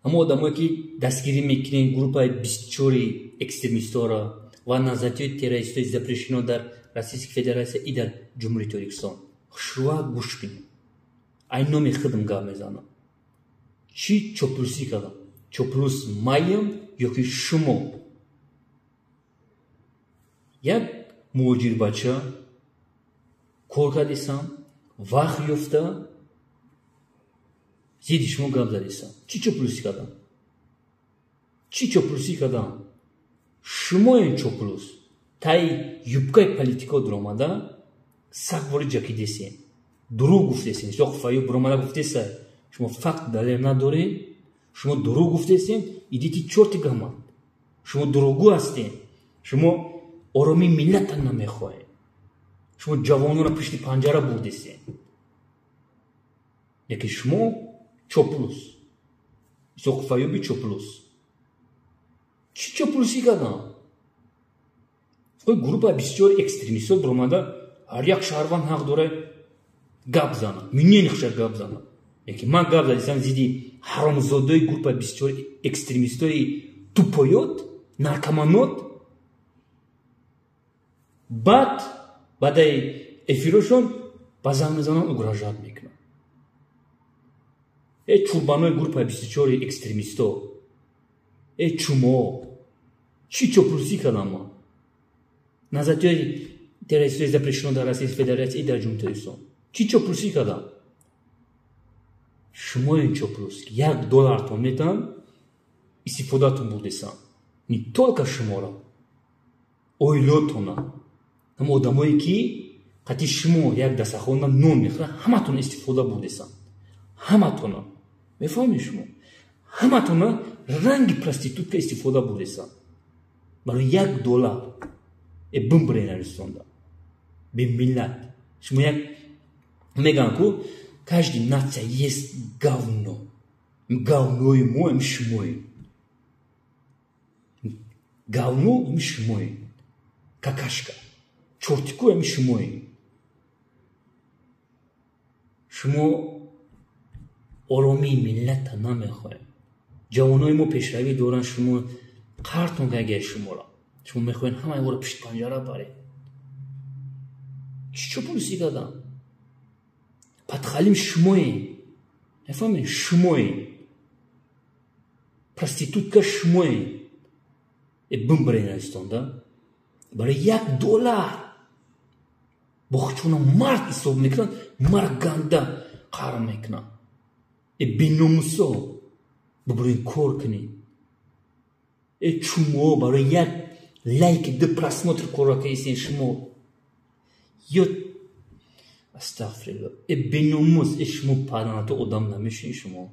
Ҳамон одамое ки дастгирӣ мекунед группаи 24 экстремистора ва назарияти террористии запрещено дар Российской Федерации и дар Ҷумҳурии Торикистон. Хушрӯа гӯш кунед. Ай номи худам гап мезанам. Чӣ чоплусӣ кардам? Чоплус маям ё ки шумо? Як муҳоҷирбача кор кардисам, вақт ёфта зидди шумо гап задисам. Чӣ чоплусӣ кардам? Чӣ чоплусӣ кардам? Шумоен чоплус. Таи юбкаи политико дуромада сагвори ҷакидесен. Дурӯғ гуфтесен. Исоқ Файюб дуромада гуфтесай. Шумо факт далел надоред. Шумо дурӯғ гуфтесен. Идите чорти гамад. Шумо дурӯғгӯ ҳастен. Шумо оромии миллата намехоҳед. Шумо ҷавононро пишти панҷара бурдесен. Яке шумо чоплус. Исоқ Файюби чоплус. Чӣ чоплусӣ кардам? Группа 24 экстремистҳо дуромада ҳар як шаҳрванд ҳақ дорад гап занад. Миненихша гап занад. Яке ман гап задисам зидди ҳаромзодаи группа 24 экстремистҳои тупоёт, наркоманот. Баъд баъдаи эфирошон ба занг мезананд, угрожат мекунанд. Чурбанои группа 24 экстремистҳо. Чумо чӣ чоплусӣ кардам ман? Назарияти террористии запрещено дар Российской Федерации и дар Ҷумҳурии Торикистон. Чӣ чоплусӣ кардам? Шумоен чоплус. $1 метан истифодатон бурдесам. Не только шуморо. Оилотона. Ҳам одамое ки қати шумо як дастархонда нон мехӯранд, ҳаматон истифода бурдесам. Ҳаматона. Мефаҳмед шумо? Ҳаматона ранги проститутка истифода бурдесам. Барои $1 бимбурен Арестонда. Бемиллат. Шумо як меган ку каждая нация есть говно. Говнои мо им шумои. Говно им шумои. Какашка. Чортику им шумои. Шумо оромии миллата намехоҳед. Ҷавонои мо пешравӣ доранд, шумо қартон гагер шуморо. Шумо мехоҳед ҳамаи моро пишти панҷара баред. Чӣ чоплусӣ кардам? Падхалим шумоен. Мефаҳмед? Шумоен. Проститутка шумоен. Бимбурен Арестонда. Барои $1 бохчона мард ҳисоб мекунанд, мард ганда қарм мекунанд. Беномусо бибурен кор кунед. Чумо барои як лайки 2 просмотр кора кардесен шумо. Ё астағфирулло. Беномус шумо паданато одам намешавед шумо.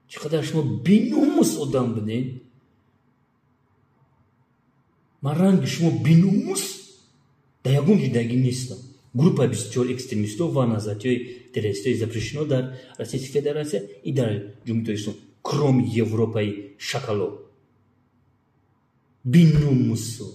Чӣ қадар шумо беномус одам будед? Ман ранги шумо беномус дар ягон ҷудагӣ нестам. Группа 24 экстремистҳо ва назариятҳои террористии запрещено дар Российской Федерации и дар Ҷумҳурии Торикистон, кроме Европаи шакало. Беномусо.